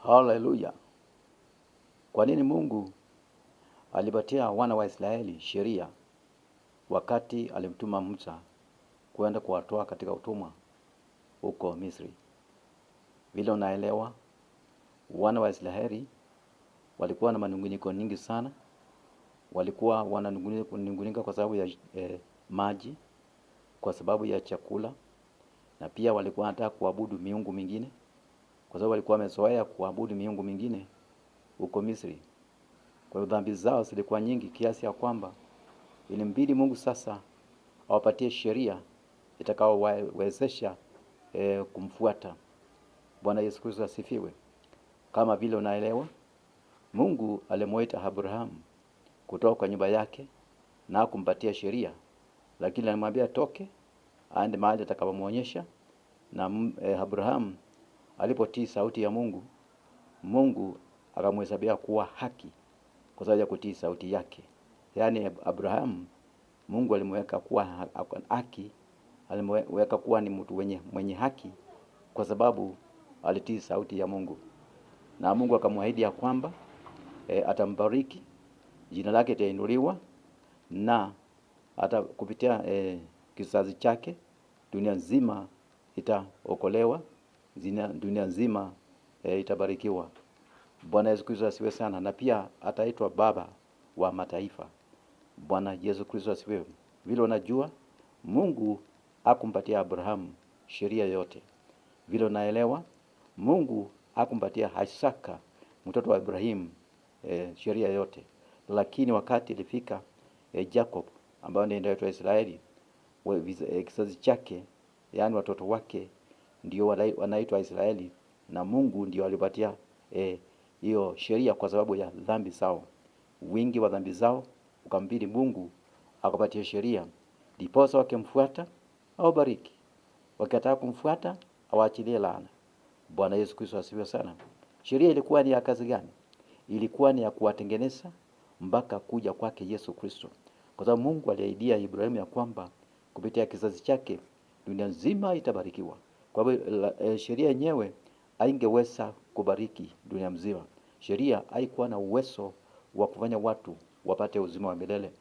Haleluya. Kwa nini Mungu alipatia wana wa Israeli sheria wakati alimtuma Musa kwenda kuwatoa katika utumwa huko Misri? Vile unaelewa, wana wa Israeli walikuwa na manunguniko nyingi sana. Walikuwa wananungunika kwa sababu ya maji, kwa sababu ya chakula, na pia walikuwa wanataka kuabudu miungu mingine, kwa sababu walikuwa wamezoea kuabudu miungu mingine huko Misri. Kwa hiyo dhambi zao zilikuwa nyingi kiasi ya kwamba ilimbidi Mungu sasa awapatie sheria itakaowawezesha kumfuata. Bwana Yesu Kristo asifiwe. Kama vile unaelewa, Mungu alimuita Abraham kutoka kwa nyumba yake na kumpatia sheria, lakini alimwambia toke aende mahali atakapomuonyesha. Na Abraham alipotii sauti ya Mungu, Mungu akamhesabia kuwa haki kwa sababu ya kutii sauti yake. Yaani Abraham, Mungu alimweka kuwa haki, alimweka kuwa ni mtu mwenye haki kwa sababu alitii sauti ya Mungu. Na Mungu akamwahidi ya kwamba atambariki, jina lake litainuliwa, na hata kupitia kizazi chake dunia nzima itaokolewa, dunia nzima itabarikiwa. Bwana Yesu Kristo asifiwe sana. Na pia ataitwa baba wa mataifa. Bwana Yesu Kristo asifiwe. Vile unajua, Mungu hakumpatia Abraham sheria yote. Vile unaelewa, Mungu hakumpatia Isaka mtoto wa Ibrahim sheria yote. Lakini wakati ilifika Jacob ambaye ndiye anaitwa Israeli, kizazi chake, yani watoto wake ndio wanaitwa Israeli, na Mungu ndio alipatia hiyo sheria kwa sababu ya dhambi zao. Wingi wa dhambi zao ukambidi Mungu akapatia sheria, ndiposa wakimfuata au bariki, wakikataa kumfuata awaachilie laana. Bwana Yesu Kristo asifiwe sana. Sheria ilikuwa ni ya kazi gani? Ilikuwa ni ya kuwatengeneza mpaka kuja kwake Yesu Kristo. Kwa sababu Mungu aliahidia Ibrahimu ya kwamba kupitia kizazi chake dunia nzima itabarikiwa. Kwa hivyo sheria yenyewe haingeweza kubariki dunia mzima. Sheria haikuwa na uwezo wa kufanya watu wapate uzima wa milele.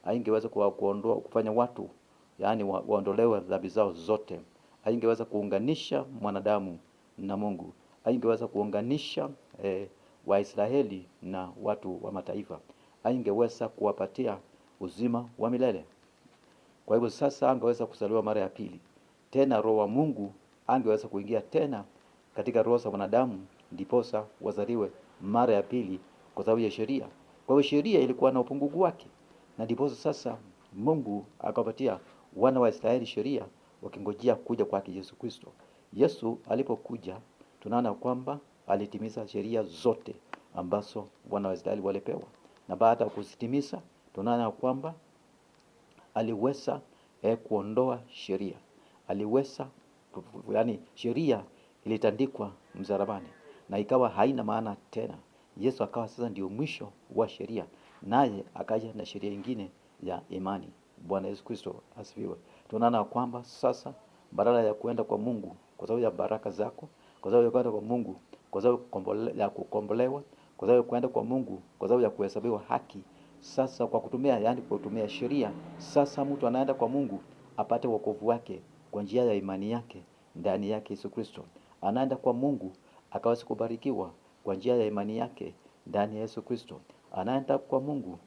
Haingeweza kufanya watu yani waondolewe dhambi zao zote. Haingeweza kuunganisha mwanadamu na Mungu. Haingeweza kuunganisha Waisraeli na watu wa mataifa. Haingeweza kuwapatia uzima wa milele. Kwa hivyo sasa angeweza kuzaliwa mara ya pili. Tena roho wa Mungu angeweza kuingia tena katika roho za wanadamu, ndiposa wazaliwe mara ya pili kwa sababu ya sheria. Kwa hivyo sheria ilikuwa na upungufu wake, na ndiposa sasa Mungu akapatia wana wa Israeli sheria wakingojea kuja kwake Yesu Kristo. Yesu alipokuja, tunaona kwamba alitimiza sheria zote ambazo wana wa Israeli walipewa. Na baada ya kuzitimiza, tunaona kwamba aliweza kuondoa sheria. Aliweza, yani sheria ilitandikwa msalabani na ikawa haina maana tena. Yesu akawa sasa ndio mwisho wa sheria, naye akaja na sheria nyingine ya imani. Bwana Yesu Kristo asifiwe. Tunaona kwamba sasa badala ya kuenda kwa Mungu kwa sababu ya baraka zako, kwa sababu ya kwenda kwa Mungu kwa sababu ya kukombolewa, kwa sababu ya kwenda kwa Mungu kwa sababu ya kuhesabiwa haki, sasa kwa kutumia sheria, sasa mtu anaenda kwa Mungu apate wokovu wake kwa njia ya imani yake ndani yake Yesu Kristo. Anaenda kwa Mungu akaweza kubarikiwa kwa njia ya imani yake ndani ya Yesu Kristo. Anaenda kwa Mungu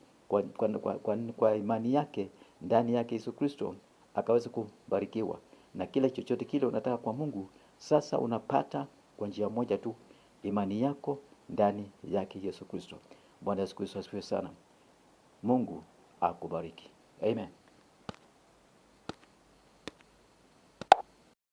kwa imani yake ndani yake Yesu Kristo akaweza kubarikiwa. Na kile chochote kile unataka kwa Mungu sasa unapata kwa njia moja tu, imani yako ndani yake Yesu Kristo. Bwana Yesu Kristo asifiwe sana. Mungu akubariki. Amen.